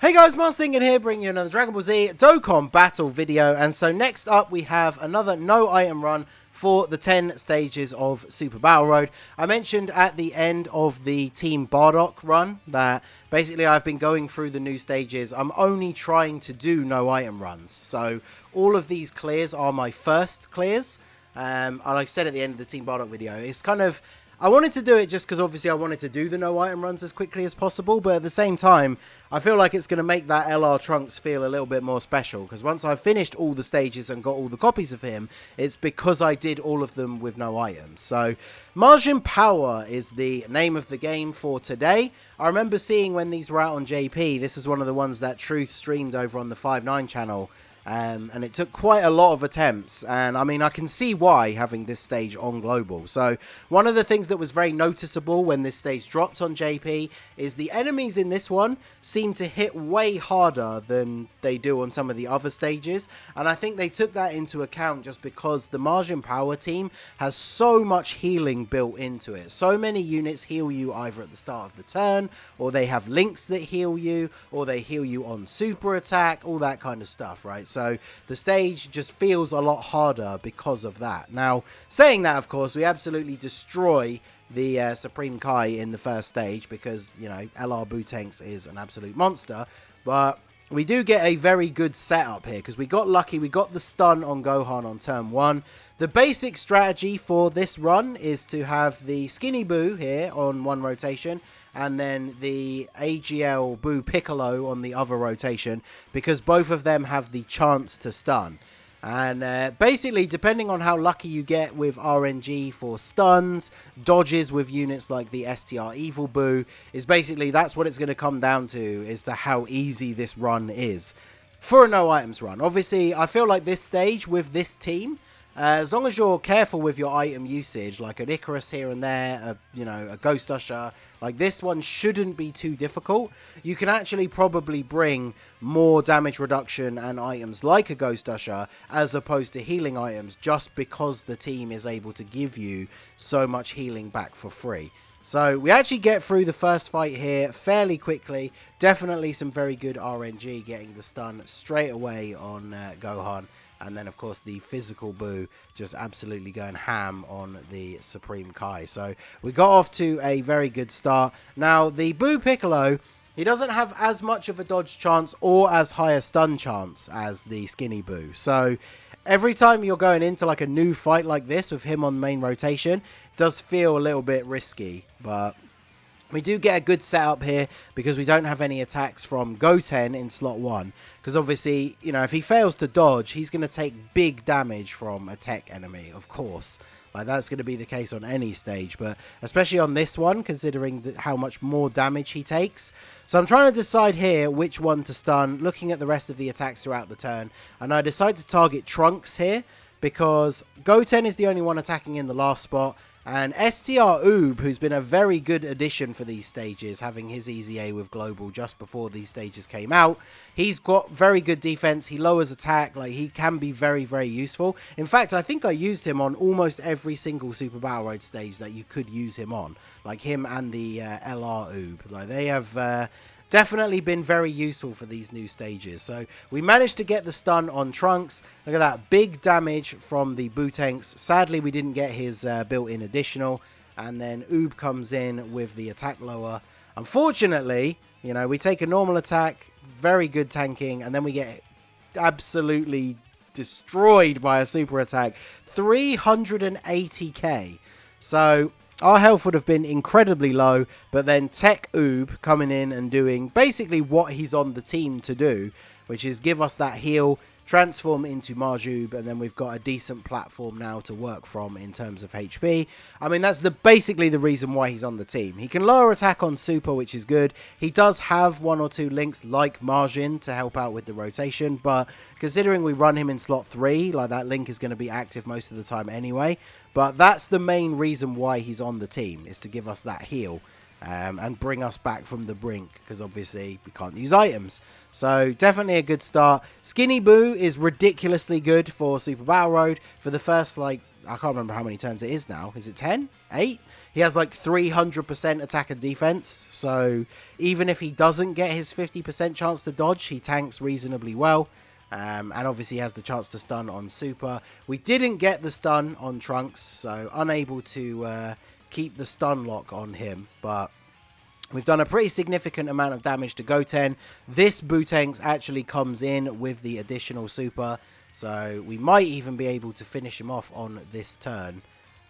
Hey guys, Marstingan here, bringing you another Dragon Ball Z Dokkan battle video. And so next up we have another no item run for the 10 stages of Super Battle Road. I mentioned at the end of the Team Bardock run that basically I've been going through the new stages. I'm only trying to do no item runs. So all of these clears are my first clears. Like I said at the end of the Team Bardock video, it's kind of... I wanted to do it just because obviously I wanted to do the no item runs as quickly as possible, but at the same time, I feel like it's going to make that LR Trunks feel a little bit more special, because once I've finished all the stages and got all the copies of him, it's because I did all of them with no items. So, MAJIN Power is the name of the game for today. I remember seeing when these were out on JP, this was one of the ones that Truth streamed over on the 5-9 channel. And it took quite a lot of attempts, and I mean I can see why, having this stage on global. So one of the things that was very noticeable when this stage dropped on JP is the enemies in this one seem to hit way harder than they do on some of the other stages, and I think they took that into account just because the MAJIN Power team has so much healing built into it. So many units heal you either at the start of the turn, or they have links that heal you, or they heal you on super attack, all that kind of stuff, right? So the stage just feels a lot harder because of that. Now, saying that, of course, we absolutely destroy the Supreme Kai in the first stage because, you know, LR Bootanks is an absolute monster. But we do get a very good setup here because we got lucky. We got the stun on Gohan on turn 1. The basic strategy for this run is to have the Skinny Boo here on one rotation and then the AGL Boo Piccolo on the other rotation, because both of them have the chance to stun. And basically, depending on how lucky you get with RNG for stuns, dodges with units like the STR Evil Boo, is basically that's what it's going to come down to, is to how easy this run is. For a no items run, obviously, I feel like this stage with this team, as long as you're careful with your item usage, like an Icarus here and there, a Ghost Usher, like this one shouldn't be too difficult. You can actually probably bring more damage reduction and items like a Ghost Usher as opposed to healing items, just because the team is able to give you so much healing back for free. So we actually get through the first fight here fairly quickly. Definitely some very good RNG, getting the stun straight away on Gohan. And then, of course, the physical Boo just absolutely going ham on the Supreme Kai. So we got off to a very good start. Now, the Boo Piccolo, he doesn't have as much of a dodge chance or as high a stun chance as the Skinny Boo. So every time you're going into like a new fight like this with him on main rotation, it does feel a little bit risky, but we do get a good setup here because we don't have any attacks from Goten in slot 1. Because obviously, you know, if he fails to dodge, he's going to take big damage from a tech enemy, of course. Like, that's going to be the case on any stage, but especially on this one, considering how much more damage he takes. So I'm trying to decide here which one to stun, looking at the rest of the attacks throughout the turn. And I decide to target Trunks here, because Goten is the only one attacking in the last spot. And STR Oob, who's been a very good addition for these stages, having his Easy A with Global just before these stages came out, he's got very good defense. He lowers attack. Like, he can be very, very useful. In fact, I think I used him on almost every single Super Battle Road stage that you could use him on. Like him and the LR Oob. Like, they have definitely been very useful for these new stages. So we managed to get the stun on Trunks. Look at that, big damage from the Bootanks. Sadly, we didn't get his built-in additional. And then Oob comes in with the attack lower. Unfortunately, you know, we take a normal attack, very good tanking, and then we get absolutely destroyed by a super attack. 380k. So our health would have been incredibly low, but then Tech Oob coming in and doing basically what he's on the team to do, which is give us that heal, transform into Marjoob, and then we've got a decent platform now to work from in terms of HP. I mean, that's basically the reason why he's on the team. He can lower attack on Super, which is good. He does have 1 or 2 links like MAJIN to help out with the rotation, but considering we run him in slot 3, like, that link is going to be active most of the time anyway. But that's the main reason why he's on the team, is to give us that heal. And bring us back from the brink, because obviously we can't use items. So definitely a good start. Skinny Boo is ridiculously good for Super Battle Road. For the first, like, I can't remember how many turns it is now. Is it 10? 8? he has like 300% attack and defense. So even if he doesn't get his 50% chance to dodge, he tanks reasonably well. And obviously he has the chance to stun on Super. We didn't get the stun on Trunks, so unable to keep the stun lock on him. But we've done a pretty significant amount of damage to Goten. This Bootanks actually comes in with the additional Super, so we might even be able to finish him off on this turn.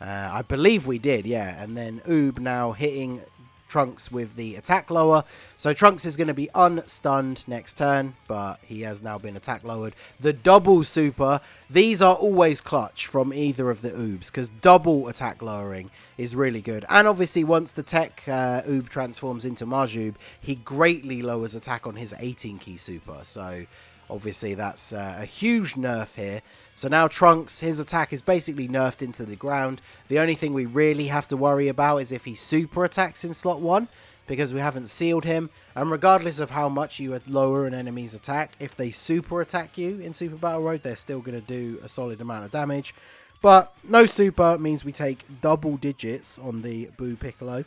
I believe we did, yeah. And then Oob now hitting Trunks with the attack lower. So Trunks is going to be unstunned next turn, but he has now been attack lowered. The double super, these are always clutch from either of the Oobs, because double attack lowering is really good. And obviously once the tech Oob transforms into Majub, he greatly lowers attack on his 18 key super. So obviously that's a huge nerf here. So now Trunks, his attack is basically nerfed into the ground. The only thing we really have to worry about is if he super attacks in slot 1, because we haven't sealed him. And regardless of how much you lower an enemy's attack, if they super attack you in Super Battle Road, they're still going to do a solid amount of damage. But no super means we take double digits on the Boo Piccolo.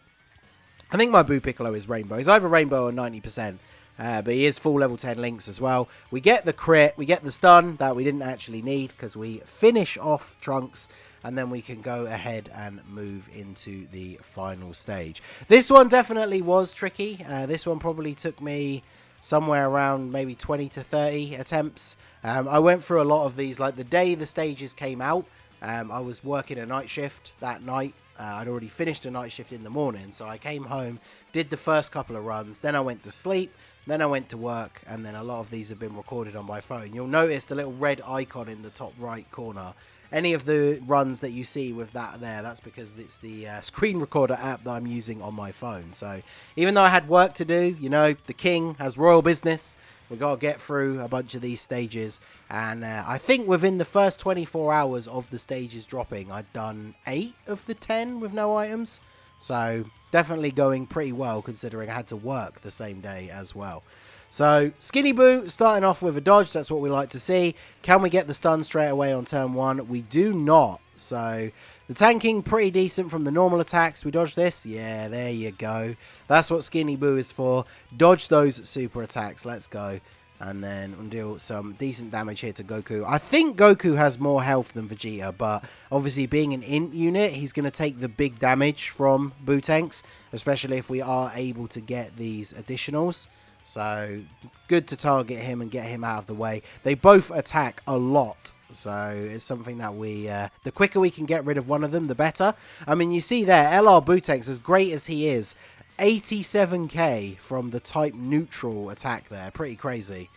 I think my Boo Piccolo is Rainbow. He's either Rainbow or 90%. But he is full level 10 links as well. We get the crit, we get the stun that we didn't actually need because we finish off Trunks, and then we can go ahead and move into the final stage. This one definitely was tricky. This one probably took me somewhere around maybe 20 to 30 attempts. I went through a lot of these, like the day the stages came out, I was working a night shift that night. I'd already finished a night shift in the morning, so I came home, did the first couple of runs, then I went to sleep. Then I went to work, and then a lot of these have been recorded on my phone. You'll notice the little red icon in the top right corner. Any of the runs that you see with that there, that's because it's the screen recorder app that I'm using on my phone. So even though I had work to do, you know, the king has royal business. We've got to get through a bunch of these stages. And I think within the first 24 hours of the stages dropping, I'd done 8 of the 10 with no items. So definitely going pretty well considering I had to work the same day as well. So Skinny Boo starting off with a dodge. That's what we like to see. Can we get the stun straight away on turn 1? We do not. So the tanking pretty decent from the normal attacks. We dodge this. Yeah, there you go. That's what Skinny Boo is for. Dodge those super attacks. Let's go. And then we'll deal some decent damage here to Goku. I think Goku has more health than Vegeta, but obviously being an int unit, he's going to take the big damage from Bootanks, especially if we are able to get these additionals. So good to target him and get him out of the way. They both attack a lot, so it's something that we, the quicker we can get rid of one of them, the better. I mean, you see there, LR Bootanks, as great as he is, 87k from the type neutral attack there. Pretty crazy.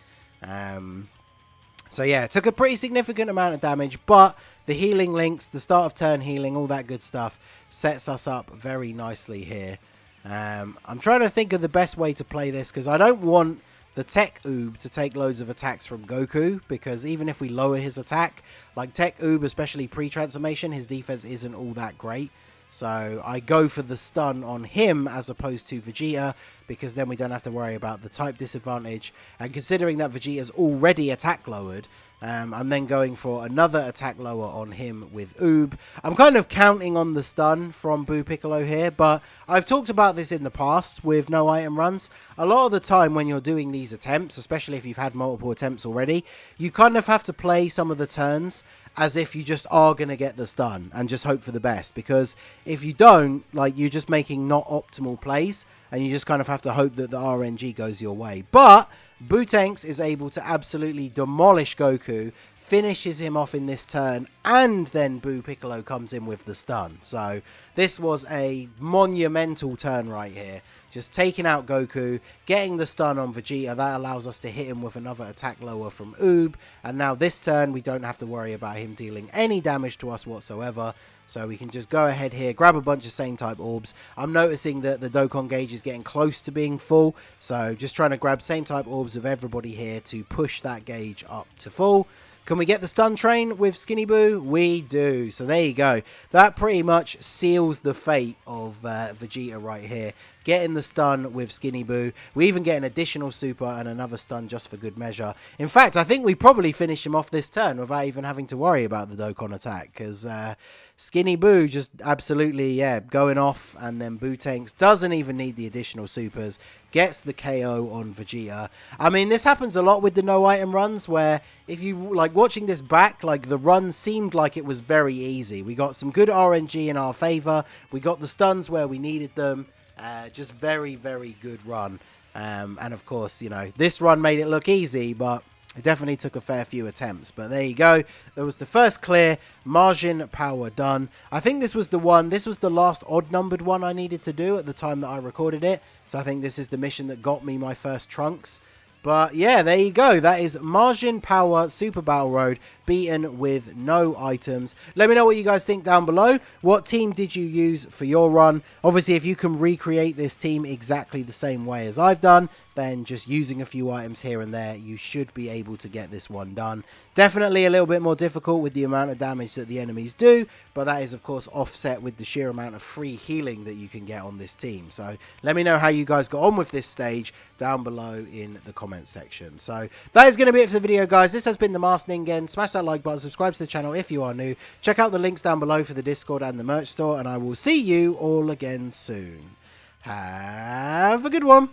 So yeah, it took a pretty significant amount of damage, but the healing links, the start of turn healing, all that good stuff sets us up very nicely here. I'm trying to think of the best way to play this because I don't want the Tech Oob to take loads of attacks from Goku, because even if we lower his attack, like Tech Oob, especially pre-transformation, his defense isn't all that great. So I go for the stun on him as opposed to Vegeta, because then we don't have to worry about the type disadvantage. And considering that Vegeta's already attack lowered, I'm then going for another attack lower on him with Oob. I'm kind of counting on the stun from Boo Piccolo here, but I've talked about this in the past with no item runs. A lot of the time when you're doing these attempts, especially if you've had multiple attempts already, you kind of have to play some of the turns as if you just are going to get the stun and just hope for the best, because if you don't, like, you're just making not optimal plays and you just kind of have to hope that the RNG goes your way. But Bootanks is able to absolutely demolish Goku, finishes him off in this turn, and then Boo Piccolo comes in with the stun. So this was a monumental turn right here. Just taking out Goku, getting the stun on Vegeta. That allows us to hit him with another attack lower from Oob. And now this turn, we don't have to worry about him dealing any damage to us whatsoever. So we can just go ahead here, grab a bunch of same type orbs. I'm noticing that the Dokkan gauge is getting close to being full. So just trying to grab same type orbs of everybody here to push that gauge up to full. Can we get the stun train with Skinny Boo? We do. So there you go. That pretty much seals the fate of Vegeta right here. getting the stun with Skinny Boo. We even get an additional super and another stun just for good measure. In fact, I think we probably finish him off this turn without even having to worry about the Dokkan attack, because Skinny Boo just absolutely, yeah, going off, and then Boo Tanks doesn't even need the additional supers, gets the KO on Vegeta. I mean, this happens a lot with the no item runs, where if you, like, watching this back, like, the run seemed like it was very easy. We got some good RNG in our favor, we got the stuns where we needed them, just very, very good run. And of course, you know, this run made it look easy, but it definitely took a fair few attempts. But there you go. There was the first clear. Majin power done. I think this was the one. This was the last odd-numbered one I needed to do at the time that I recorded it. So I think this is the mission that got me my first Trunks. But yeah, there you go. That is Majin Power Super Battle Road beaten with no items. Let me know what you guys think down below. What team did you use for your run? Obviously, if you can recreate this team exactly the same way as I've done, then just using a few items here and there, you should be able to get this one done. Definitely a little bit more difficult with the amount of damage that the enemies do, but that is, of course, offset with the sheer amount of free healing that you can get on this team. So let me know how you guys got on with this stage down below in the comments section. So that is going to be it for the video, guys. This has been the Masked Ningen. Smash that like button, subscribe to the channel if you are new. Check out the links down below for the Discord and the merch store, and I will see you all again soon. Have a good one.